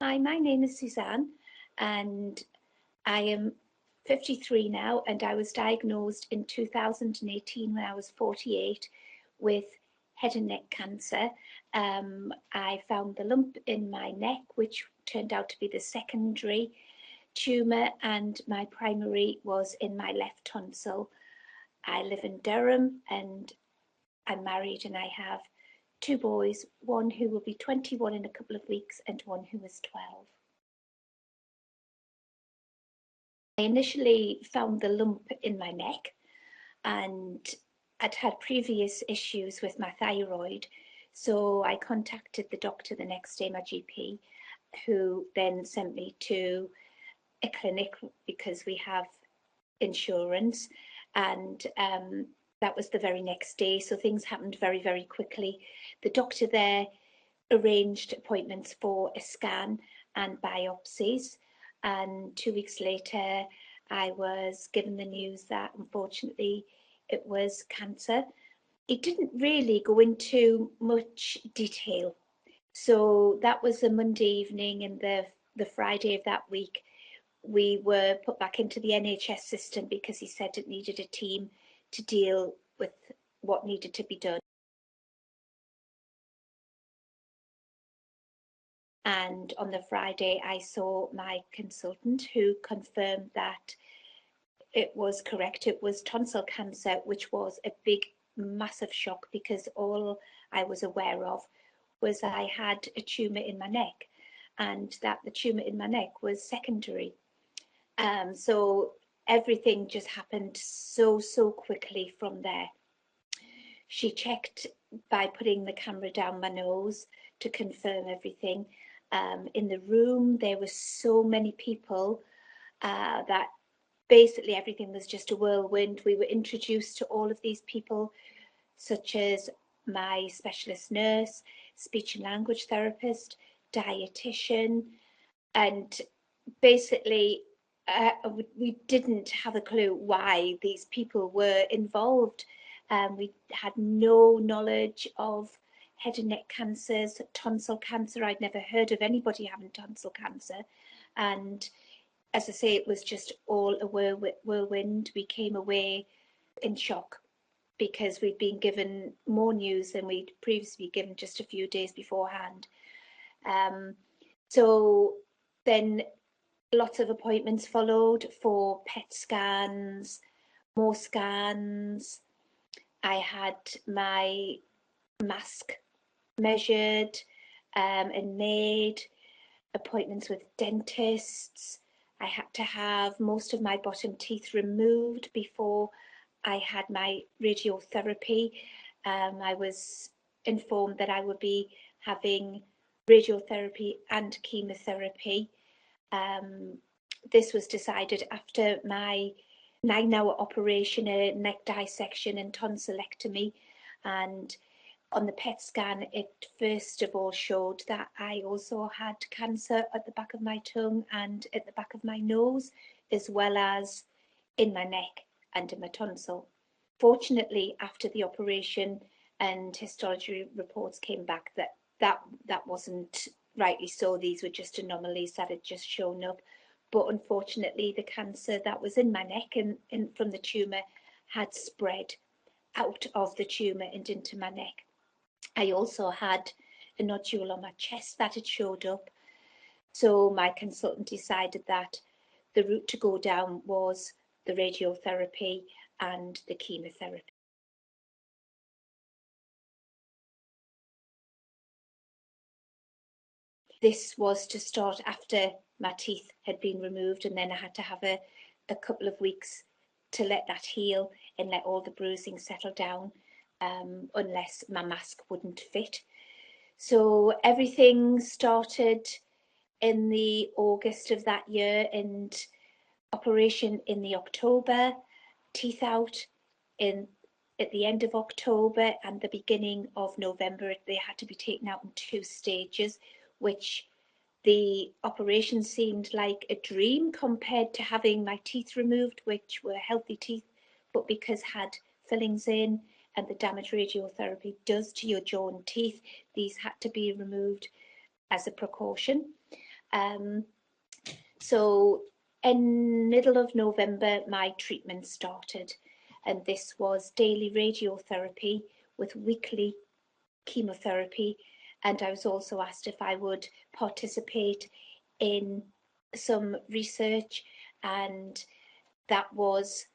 Hi, my name is Suzanne and I am 53 now, and I was diagnosed in 2018 when I was 48 with head and neck cancer. I found the lump in my neck, which turned out to be the secondary tumour, and my primary was in my left tonsil. I live in Durham and I'm married, and I have two boys, one who will be 21 in a couple of weeks and one who is 12. I initially found the lump in my neck, and I'd had previous issues with my thyroid, so I contacted the doctor the next day, my GP, who then sent me to a clinic because we have insurance, and that was the very next day, so things happened very, very quickly. The doctor there arranged appointments for a scan and biopsies, and 2 weeks later I was given the news that unfortunately it was cancer. It didn't really go into much detail, so that was a Monday evening, and the Friday of that week we were put back into the NHS system because he said it needed a team to deal with what needed to be done. And on the Friday, I saw my consultant, who confirmed that it was correct. It was tonsil cancer, which was a big, massive shock because all I was aware of was I had a tumour in my neck, and that the tumour in my neck was secondary. So everything just happened so quickly from there. She checked by putting the camera down my nose to confirm everything. In the room, there were so many people that basically everything was just a whirlwind. We were introduced to all of these people, such as my specialist nurse, speech and language therapist, dietitian, and basically we didn't have a clue why these people were involved. We had no knowledge of head and neck cancers, tonsil cancer. I'd never heard of anybody having tonsil cancer. And as I say, it was just all a whirlwind. We came away in shock because we'd been given more news than we'd previously been given just a few days beforehand. So then lots of appointments followed for PET scans, more scans. I had my mask measured and made, appointments with dentists. I had to have most of my bottom teeth removed before I had my radiotherapy. I was informed that I would be having radiotherapy and chemotherapy. This was decided after my 9-hour operation, a neck dissection and tonsillectomy, and on the PET scan, it first of all showed that I also had cancer at the back of my tongue and at the back of my nose, as well as in my neck and in my tonsil. Fortunately, after the operation and histology reports came back, that wasn't rightly so. These were just anomalies that had just shown up. But unfortunately, the cancer that was in my neck and from the tumour had spread out of the tumour and into my neck. I also had a nodule on my chest that had showed up. So my consultant decided that the route to go down was the radiotherapy and the chemotherapy. This was to start after my teeth had been removed, and then I had to have a couple of weeks to let that heal and let all the bruising settle down, unless my mask wouldn't fit. So everything started in the August of that year, and operation in the October, teeth out in at the end of October and the beginning of November. They had to be taken out in 2 stages, which the operation seemed like a dream compared to having my teeth removed, which were healthy teeth, but because had fillings in and the damage radiotherapy does to your jaw and teeth, these had to be removed as a precaution. So in middle of November, my treatment started, and this was daily radiotherapy with weekly chemotherapy. And I was also asked if I would participate in some research, and that was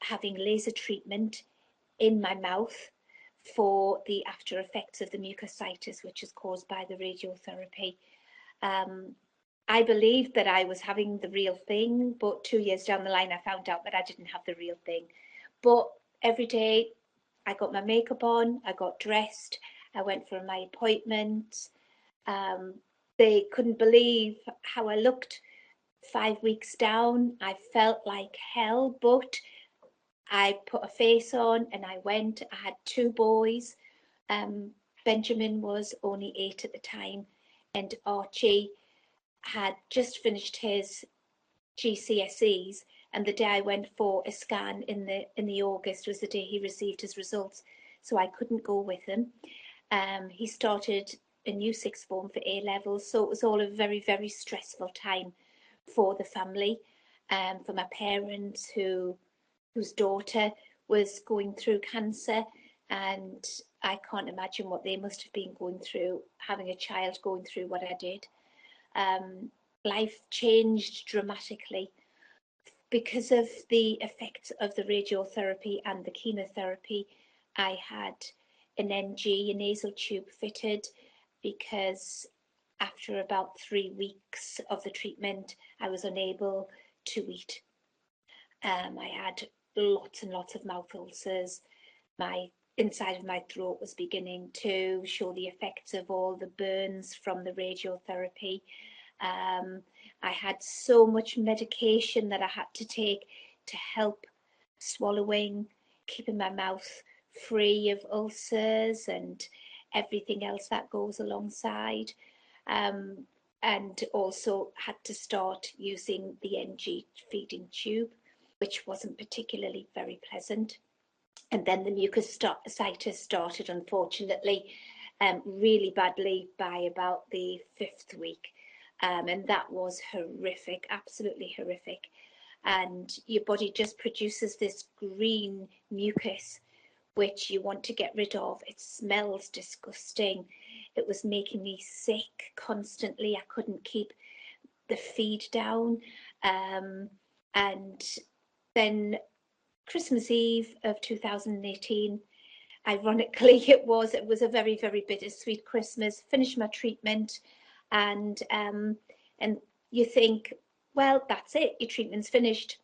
having laser treatment in my mouth for the after effects of the mucositis, which is caused by the radiotherapy. I believed that I was having the real thing, but 2 years down the line, I found out that I didn't have the real thing. But every day I got my makeup on, I got dressed, I went for my appointments. They couldn't believe how I looked 5 weeks down. I felt like hell, but I put a face on and I went. I had 2 boys. Benjamin was only 8 at the time, and Archie had just finished his GCSEs, and the day I went for a scan in the August was the day he received his results, so I couldn't go with him. He started a new sixth form for A levels, so it was all a very, very stressful time for the family, for my parents whose daughter was going through cancer, and I can't imagine what they must have been going through, having a child going through what I did. Life changed dramatically because of the effects of the radiotherapy and the chemotherapy. I had an NG, a nasal tube, fitted because after about 3 weeks of the treatment, I was unable to eat. I had lots and lots of mouth ulcers. My inside of my throat was beginning to show the effects of all the burns from the radiotherapy. I had so much medication that I had to take to help swallowing, keeping my mouth free of ulcers and everything else that goes alongside. And also had to start using the NG feeding tube, which wasn't particularly very pleasant. And then the mucositis started, unfortunately, really badly by about the 5th week. And that was horrific, absolutely horrific. And your body just produces this green mucus, which you want to get rid of. It smells disgusting. It was making me sick constantly. I couldn't keep the feed down. And then Christmas Eve of 2018, ironically, it was a very, very bittersweet Christmas. Finished my treatment, and you think, well, that's it, your treatment's finished,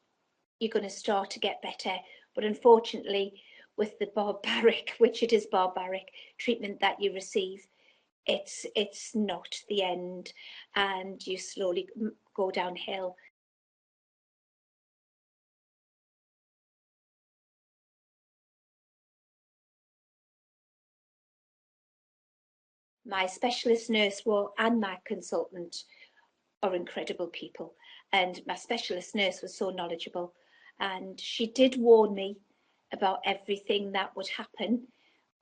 you're going to start to get better. But unfortunately, with the barbaric, which it is barbaric, treatment that you receive, it's not the end, and you slowly go downhill. My specialist nurse and my consultant are incredible people, and my specialist nurse was so knowledgeable, and she did warn me about everything that would happen,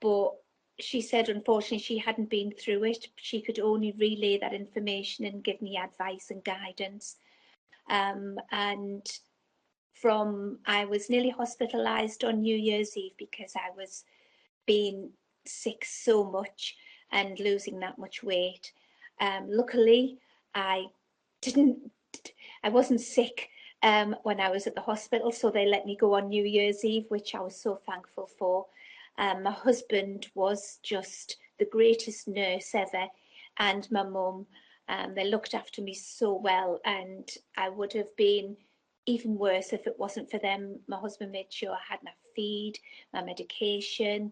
but she said unfortunately she hadn't been through it. She could only relay that information and give me advice and guidance. And I was nearly hospitalized on New Year's Eve because I was being sick so much and losing that much weight. Luckily, I wasn't sick when I was at the hospital, so they let me go on New Year's Eve, which I was so thankful for. My husband was just the greatest nurse ever, and my mum. They looked after me so well, and I would have been even worse if it wasn't for them. My husband made sure I had my feed, my medication.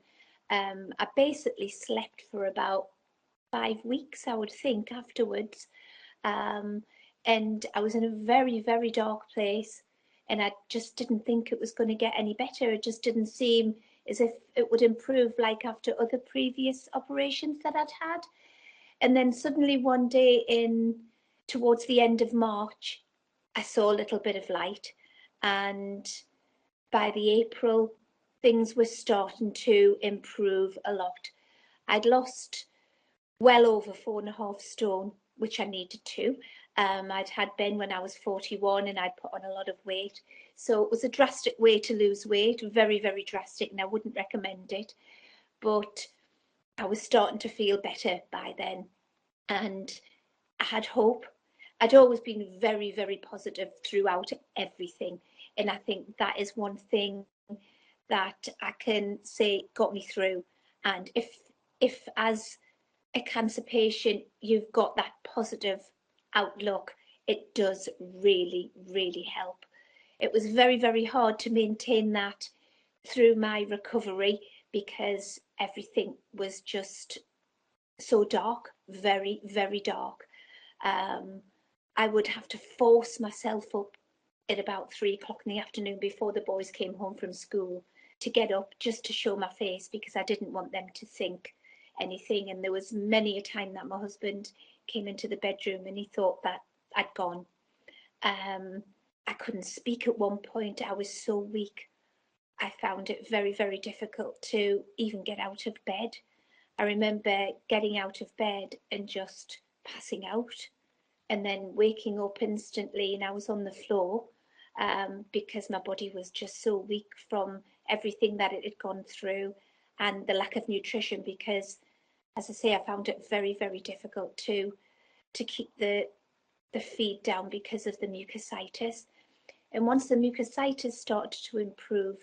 I basically slept for about 5 weeks, I would think, afterwards. And I was in a very, very dark place, and I just didn't think it was going to get any better. It just didn't seem as if it would improve like after other previous operations that I'd had. And then suddenly one day towards the end of March, I saw a little bit of light, and by the April, things were starting to improve a lot. I'd lost well over 4.5 stone, which I needed to. I'd had Ben when I was 41 and I'd put on a lot of weight. So it was a drastic way to lose weight, very, very drastic, and I wouldn't recommend it. But I was starting to feel better by then, and I had hope. I'd always been very, very positive throughout everything. And I think that is one thing that I can say got me through. And if as a cancer patient, you've got that positive outlook, it does really, really help. It was very, very hard to maintain that through my recovery because everything was just so dark, very, very dark. I would have to force myself up at about 3 o'clock in the afternoon before the boys came home from school to get up just to show my face because I didn't want them to think anything. And there was many a time that my husband came into the bedroom and he thought that I'd gone. I couldn't speak at one point. I was so weak. I found it very, very difficult to even get out of bed. I remember getting out of bed and just passing out and then waking up instantly, and I was on the floor because my body was just so weak from everything that it had gone through and the lack of nutrition, because as I say, I found it very, very difficult to keep the feed down because of the mucositis. And once the mucositis started to improve,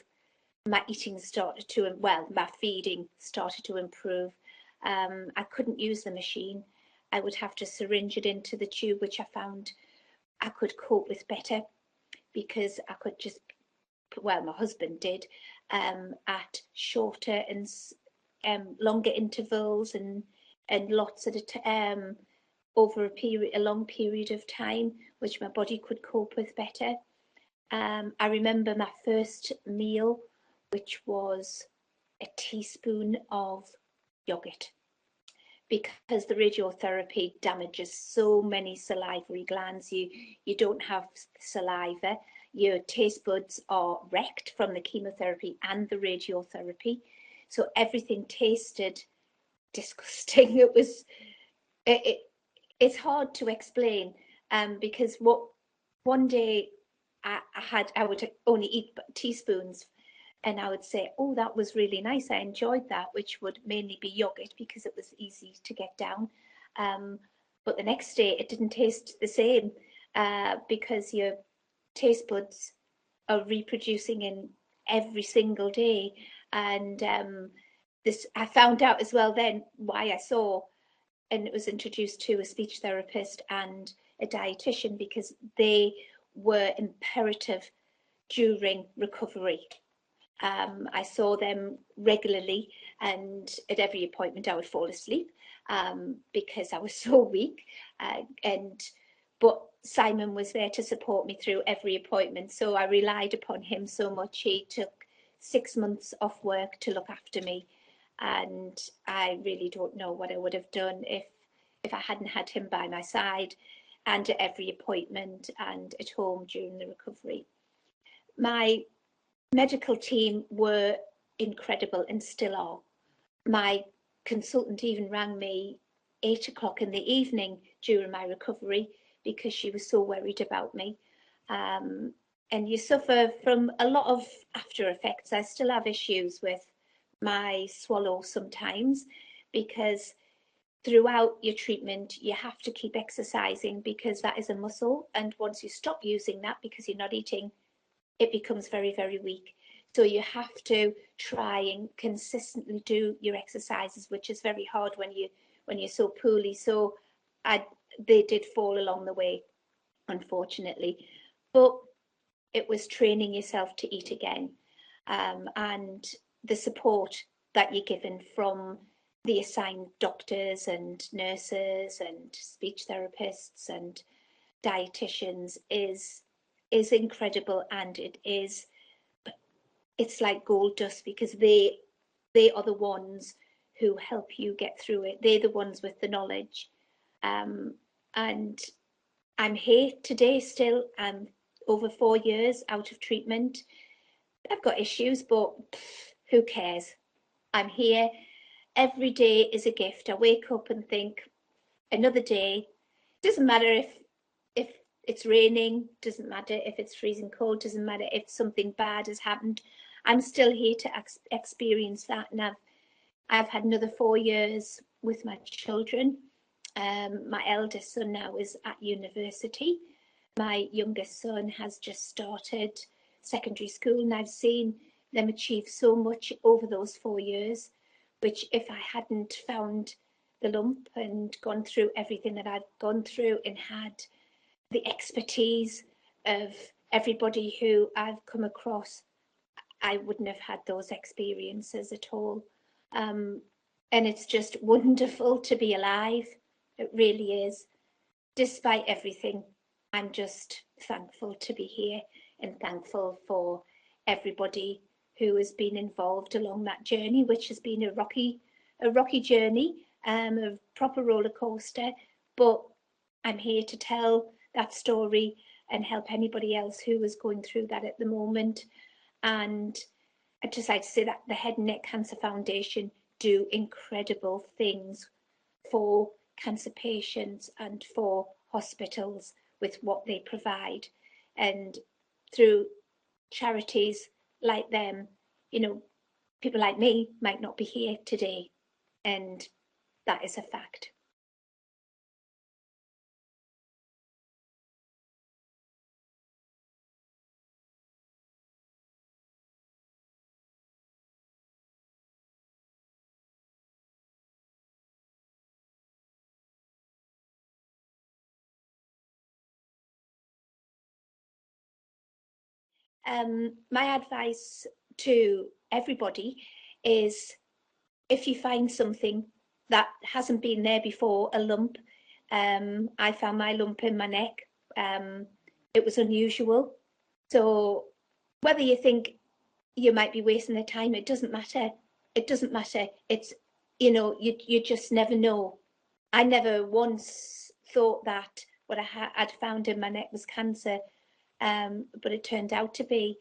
my eating started to, well, my feeding started to improve. I couldn't use the machine. I would have to syringe it into the tube, which I found I could cope with better because I could just, well, my husband did, at shorter and longer intervals and lots at a over a long period of time, which my body could cope with better. I remember my first meal, which was a teaspoon of yogurt, because the radiotherapy damages so many salivary glands. You don't have saliva. Your taste buds are wrecked from the chemotherapy and the radiotherapy. So everything tasted disgusting. It's hard to explain, because one day I would only eat teaspoons, and I would say, oh, that was really nice, I enjoyed that, which would mainly be yogurt because it was easy to get down. But the next day it didn't taste the same, because your taste buds are reproducing in every single day. And this, I found out as well then why I saw, and it was introduced to a speech therapist and a dietitian, because they were imperative during recovery. I saw them regularly, and at every appointment I would fall asleep because I was so weak. But Simon was there to support me through every appointment, so I relied upon him so much. He took 6 months off work to look after me, and I really don't know what I would have done if I hadn't had him by my side and at every appointment and at home during the recovery. My medical team were incredible and still are. My consultant even rang me 8 o'clock in the evening during my recovery because she was so worried about me. And you suffer from a lot of after effects. I still have issues with my swallow sometimes, because throughout your treatment you have to keep exercising because that is a muscle, and once you stop using that because you're not eating, it becomes very, very weak. So you have to try and consistently do your exercises, which is very hard when you're so poorly. So they did fall along the way, unfortunately. But it was training yourself to eat again, and the support that you're given from the assigned doctors and nurses and speech therapists and dietitians is incredible, and it's like gold dust, because they are the ones who help you get through it. They're the ones with the knowledge, and I'm here today still. I'm over 4 years out of treatment. I've got issues, but who cares? I'm here. Every day is a gift. I wake up and think, another day, Doesn't matter if it's raining, doesn't matter if it's freezing cold, doesn't matter if something bad has happened. I'm still here to experience that, and I've had another 4 years with my children. My eldest son now is at university. My youngest son has just started secondary school, and I've seen them achieve so much over those 4 years, which if I hadn't found the lump and gone through everything that I've gone through and had the expertise of everybody who I've come across, I wouldn't have had those experiences at all. And it's just wonderful to be alive. It really is. Despite everything, I'm just thankful to be here and thankful for everybody who has been involved along that journey, which has been a rocky journey, a proper roller coaster. But I'm here to tell that story and help anybody else who is going through that at the moment. And I'd just like to say that the Head and Neck Cancer Foundation do incredible things for cancer patients and for hospitals with what they provide. And through charities like them, you know, people like me might not be here today. And that is a fact. My advice to everybody is, if you find something that hasn't been there before, a lump, I found my lump in my neck. It was unusual. So whether you think you might be wasting the time, it doesn't matter. It doesn't matter. It's, you just never know. I never once thought that what I'd found in my neck was cancer, but it turned out to be.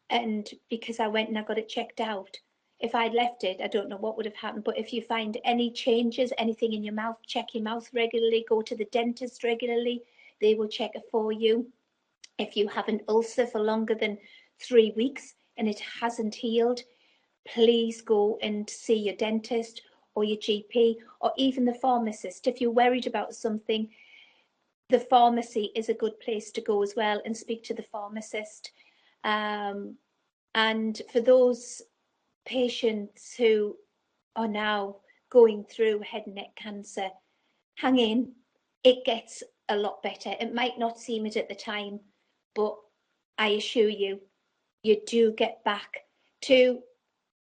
And because I went and I got it checked out, if I'd left it, I don't know what would have happened. But if you find any changes, anything in your mouth, check your mouth regularly, go to the dentist regularly. They will check it for you. If you have an ulcer for longer than 3 weeks and it hasn't healed, please go and see your dentist or your GP or even the pharmacist. If you're worried about something, the pharmacy is a good place to go as well and speak to the pharmacist. And for those patients who are now going through head and neck cancer, hang in. It gets a lot better. It might not seem it at the time, but I assure you, you do get back to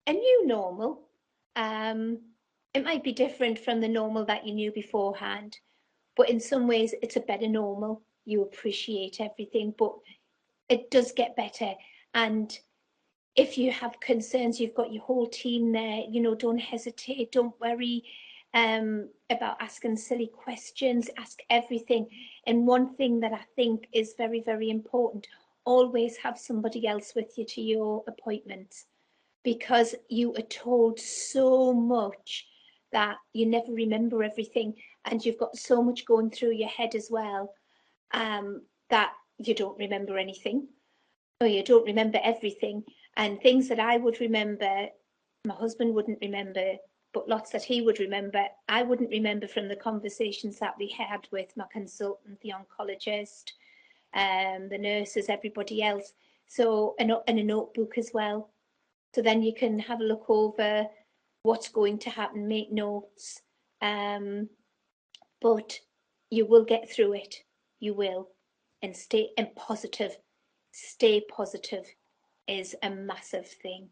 a new normal. It might be different from the normal that you knew beforehand, but in some ways it's a better normal. You appreciate everything, but it does get better. And if you have concerns, you've got your whole team there. Don't hesitate, don't worry about asking silly questions, ask everything. And one thing that I think is very, very important, always have somebody else with you to your appointments, because you are told so much that you never remember everything, and you've got so much going through your head as well, that you don't remember anything, or you don't remember everything. And things that I would remember, my husband wouldn't remember, but lots that he would remember, I wouldn't remember from the conversations that we had with my consultant, the oncologist, the nurses, everybody else. So, and a notebook as well. So then you can have a look over what's going to happen, make notes. But you will get through it. You will. And stay positive. Stay positive is a massive thing.